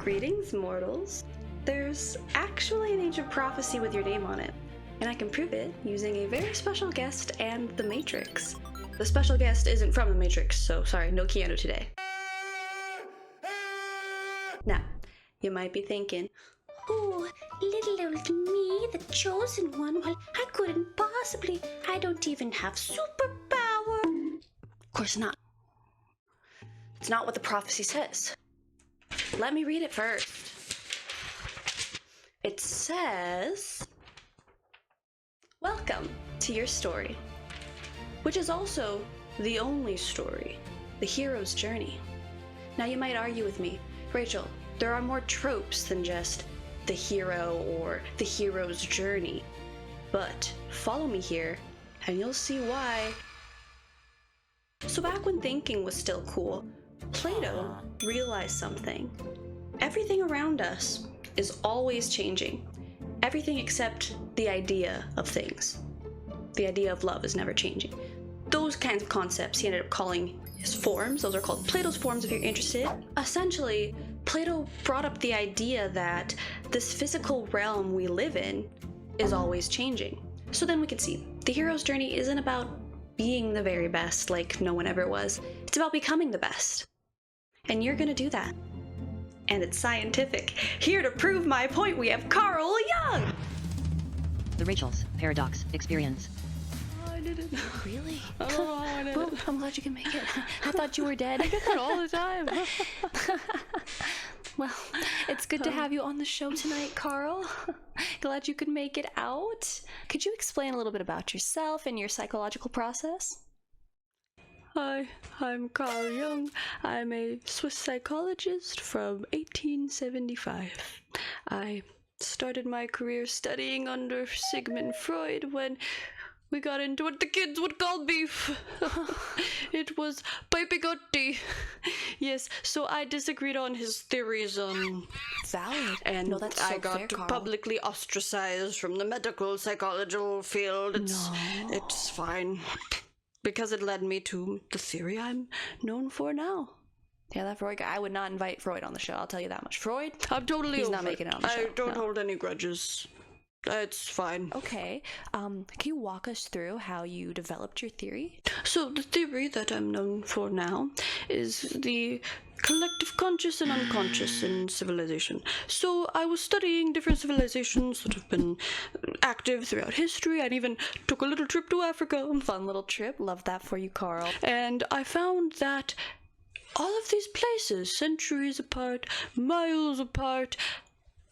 Greetings, mortals. There's actually an ancient prophecy with your name on it, and I can prove it using a very special guest and the Matrix. The special guest isn't from the Matrix, so sorry, no Keanu today. Now, you might be thinking, oh, little old me, the chosen one, well, I couldn't possibly, I don't even have superpower. Of course not. It's not what the prophecy says. Let me read it first. It says, welcome to your story, which is also the only story, the hero's journey. Now you might argue with me, Rachel, there are more tropes than just the hero or the hero's journey. But follow me here and you'll see why. So back when thinking was still cool, Plato realized something. Everything around us is always changing. Everything except the idea of things. The idea of love is never changing. Those kinds of concepts he ended up calling his forms. Those are called Plato's forms if you're interested. Essentially, Plato brought up the idea that this physical realm we live in is always changing. So then we can see the hero's journey isn't about being the very best like no one ever was. It's about becoming the best. And you're gonna do that. And it's scientific. Here to prove my point, we have Carl Jung! The Rachel's Paradox Experience. Oh, I did it. Really? Oh, I did Well, it. I'm glad you can make it. I thought you were dead. I get that all the time. Well, it's good to have you on the show tonight, Carl. Glad you could make it out. Could you explain a little bit about yourself and your psychological process? Hi, I'm Carl Jung. I'm a Swiss psychologist from 1875. I started my career studying under Sigmund Freud when we got into what the kids would call beef. It was Biggggggest. Yes, so I disagreed on his theories on... Valid. And no, that's so I got fair, Carl. publicly ostracized from the medical psychological field. It's fine. Because it led me to the theory I'm known for now. Yeah, that Freud guy. I would not invite Freud on the show. I'll tell you that much. Freud? I'm totally He's over not making it on the show. I don't No. hold any grudges. It's fine. Okay. Can you walk us through how you developed your theory? So the theory that I'm known for now is the collective conscious and unconscious in civilization. So I was studying different civilizations that have been active throughout history. I even took a little trip to Africa. Fun little trip. Love that for you, Carl. And I found that all of these places, centuries apart, miles apart,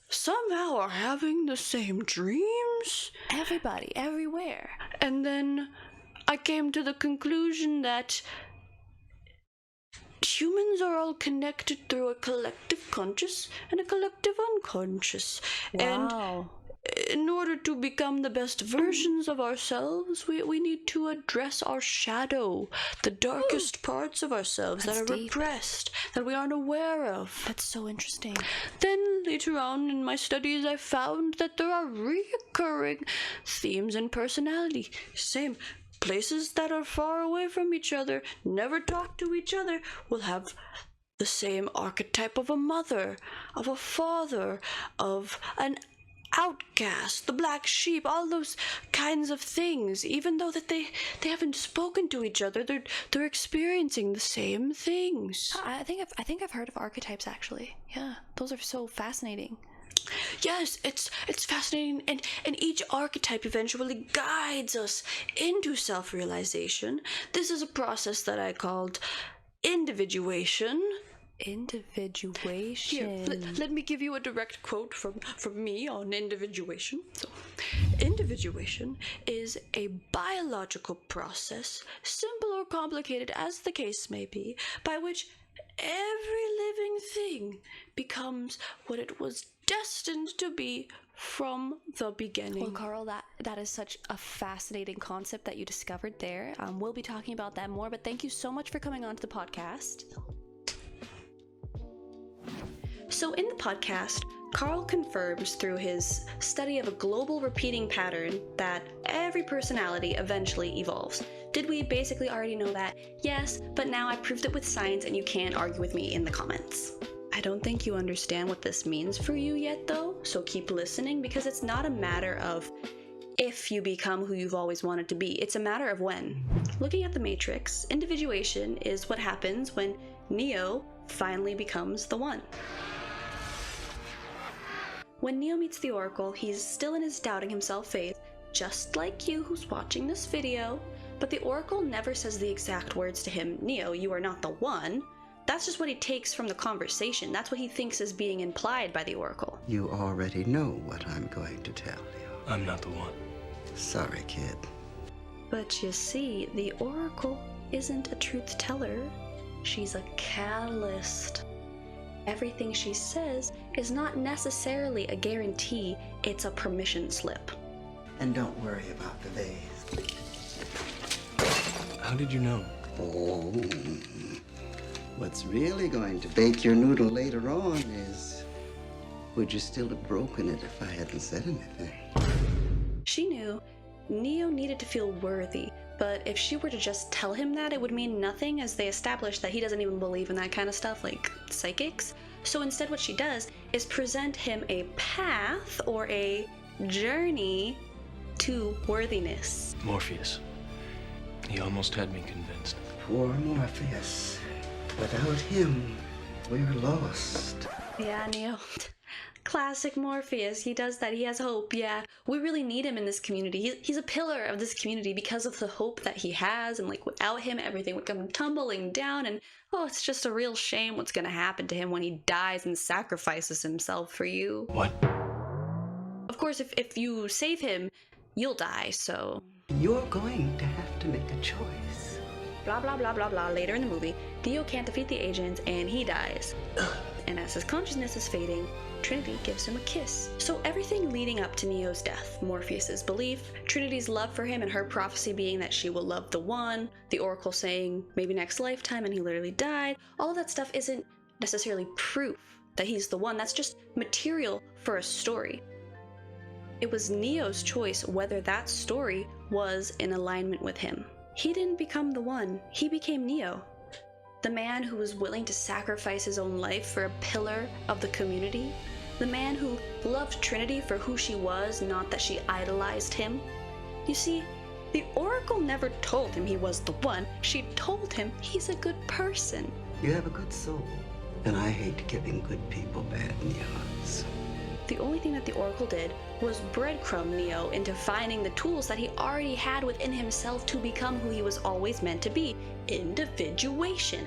somehow are having the same dreams. Everybody, everywhere. And then I came to the conclusion that humans are all connected through a collective conscious and a collective unconscious. Wow. And in order to become the best versions of ourselves, we need to address our shadow, the darkest parts of ourselves that are deep. repressed, that we aren't aware of. That's so interesting. Then later on in my studies, I found that there are recurring themes in personality. Same. Places that are far away from each other, never talk to each other, will have the same archetype of a mother, of a father, of an outcast, the black sheep, all those kinds of things. Even though that they haven't spoken to each other, they're experiencing the same things. I think I've heard of archetypes actually. Yeah, those are so fascinating. Yes, it's fascinating, and each archetype eventually guides us into self-realization. This is a process that I called individuation. Individuation. Here, let me give you a direct quote from me on individuation. So, individuation is a biological process, simple or complicated as the case may be, by which every living thing becomes what it was destined to be from the beginning. Well, Carl, that is such a fascinating concept that you discovered there. We'll be talking about that more, but thank you so much for coming on to the podcast. So in the podcast, Carl confirms through his study of a global repeating pattern that every personality eventually evolves. Did we basically already know that? Yes, but now I proved it with science and you can't argue with me in the comments. I I don't think you understand what this means for you yet, though, so keep listening, because it's not a matter of if you become who you've always wanted to be. It's a matter of when. Looking at the Matrix, individuation is what happens when Neo finally becomes the one. When Neo meets the Oracle, he's still in his doubting himself phase, just like you who's watching this video, but the Oracle never says the exact words to him, "Neo, you are not the one." That's just what he takes from the conversation. That's what he thinks is being implied by the Oracle. You already know what I'm going to tell you. I'm not the one. Sorry, kid. But you see, the Oracle isn't a truth teller. She's a catalyst. Everything she says is not necessarily a guarantee, it's a permission slip. And don't worry about the vase. How did you know? Oh, what's really going to bake your noodle later on is, would you still have broken it if I hadn't said anything? She knew Neo needed to feel worthy, but if she were to just tell him that, it would mean nothing, as they established that he doesn't even believe in that kind of stuff, like psychics. So instead what she does is present him a path or a journey to worthiness. Morpheus. He almost had me convinced. Poor Morpheus. Without him, we're lost. Yeah, Neo. Classic Morpheus. He does that. He has hope. Yeah, we really need him in this community. He's a pillar of this community because of the hope that he has, and like without him, everything would come tumbling down, and oh, it's just a real shame what's gonna happen to him when he dies and sacrifices himself for you. What? Of course, if you save him, you'll die, so... You're going to have to make a choice. Blah, blah, blah, blah, blah. Later in the movie, Neo can't defeat the agents, and he dies. And as his consciousness is fading, Trinity gives him a kiss. So everything leading up to Neo's death, Morpheus's belief, Trinity's love for him and her prophecy being that she will love the one, the Oracle saying maybe next lifetime and he literally died, all of that stuff isn't necessarily proof that he's the one. That's just material for a story. It was Neo's choice whether that story was in alignment with him. He didn't become the one, he became Neo. The man who was willing to sacrifice his own life for a pillar of the community. The man who loved Trinity for who she was, not that she idolized him. You see, the Oracle never told him he was the one. She told him he's a good person. You have a good soul, and I hate giving good people bad news. The only thing that the Oracle did was breadcrumb Neo into finding the tools that he already had within himself to become who he was always meant to be, individuation.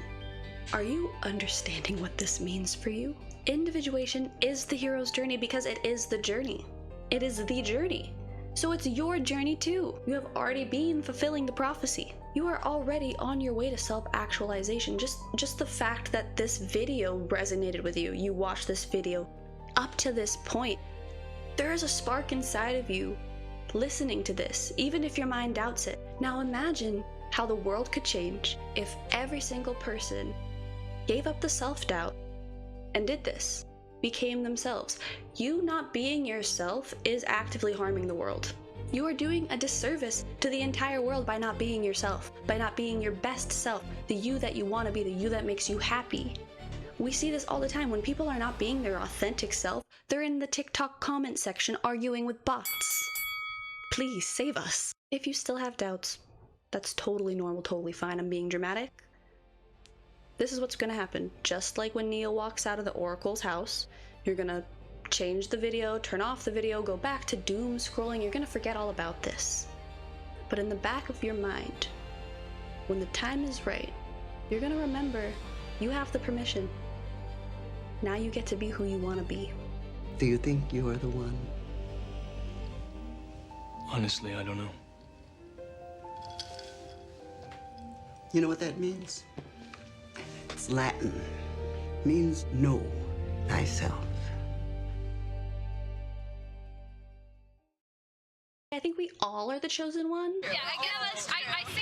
Are you understanding what this means for you? Individuation is the hero's journey because it is the journey. It is the journey. So it's your journey too. You have already been fulfilling the prophecy. You are already on your way to self-actualization. Just the fact that this video resonated with you, you watched this video up to this point, there is a spark inside of you listening to this, even if your mind doubts it. Now imagine how the world could change if every single person gave up the self-doubt and did this, became themselves. You not being yourself is actively harming the world. You are doing a disservice to the entire world by not being yourself, by not being your best self, the you that you want to be, the you that makes you happy. We see this all the time. When people are not being their authentic self, they're in the TikTok comment section arguing with bots. Please save us. If you still have doubts, that's totally normal, totally fine. I'm being dramatic. This is what's gonna happen. Just like when Neo walks out of the Oracle's house, you're gonna change the video, turn off the video, go back to doom scrolling. You're gonna forget all about this. But in the back of your mind, when the time is right, you're gonna remember you have the permission. Now you get to be who you want to be. Do you think you are the one? Honestly, I don't know. You know what that means? It's Latin. Means know thyself. I think we all are the chosen one. Yeah, I guess I think